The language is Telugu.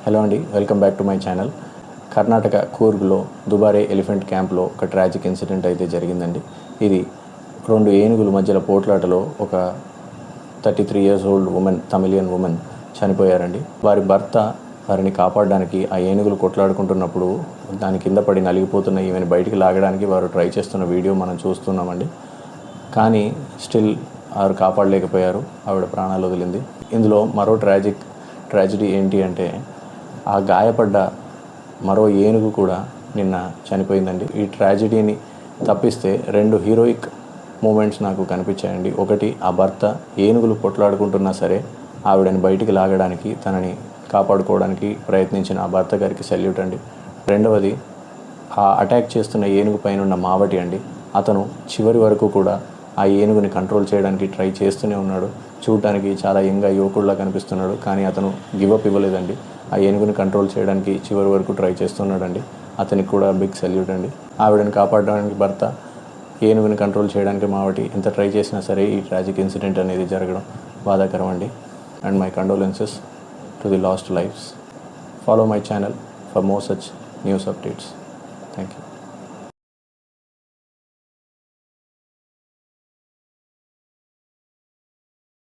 హలో అండి, welcome back to my channel. Karnataka కూర్గ్లో దుబారే ఎలిఫెంట్ క్యాంప్లో ఒక ట్రాజిక్ ఇన్సిడెంట్ అయితే జరిగిందండి. ఇది 2 ఏనుగుల మధ్యలో పోట్లాటలో ఒక 33 years old women, Tamilian women చనిపోయారండి. వారి భర్త వారిని కాపాడడానికి ఆ ఏనుగులు కొట్లాడుకుంటున్నప్పుడు దాని కింద పడి నలిగిపోతున్న ఈమెను బయటికి లాగడానికి వారు ట్రై చేస్తున్న వీడియో మనం చూస్తున్నామండి. కానీ స్టిల్ వారు కాపాడలేకపోయారు, ఆవిడ ప్రాణాలు వదిలింది. ఇందులో మరో ట్రాజిడీ ఏంటి అంటే, ఆ గాయపడ్డ మరో ఏనుగు కూడా నిన్న చనిపోయిందండి. ఈ ట్రాజిడీని తప్పిస్తే 2 హీరోయిక్ మూమెంట్స్ నాకు కనిపించాయండి. ఒకటి, ఆ భర్త ఏనుగులు కొట్లాడుకుంటున్నా సరే ఆవిడని బయటికి లాగడానికి, తనని కాపాడుకోవడానికి ప్రయత్నించిన ఆ భర్త గారికి సెల్యూట్ అండి. రెండవది, ఆ అటాక్ చేస్తున్న ఏనుగు పైన ఉన్న మావటి అండి. అతను చివరి వరకు కూడా ఆ ఏనుగుని కంట్రోల్ చేయడానికి ట్రై చేస్తూనే ఉన్నాడు. చూడటానికి చాలా యంగా యువకుడిలా కనిపిస్తున్నాడు, కానీ అతను గివప్ ఇవ్వలేదండి. ఆ ఏనుగుని కంట్రోల్ చేయడానికి చివరి వరకు ట్రై చేస్తున్నాడండి. అతనికి కూడా బిగ్ సెల్యూట్ అండి. ఆవిడని కాపాడడానికి భర్త, ఏనుగుని కంట్రోల్ చేయడానికి మావటి ఎంత ట్రై చేసినా సరే ఈ ట్రాజిక్ ఇన్సిడెంట్ అనేది జరగడం బాధాకరం అండి. And my condolences to the lost lives. Follow my channel for more such news updates. Thank you.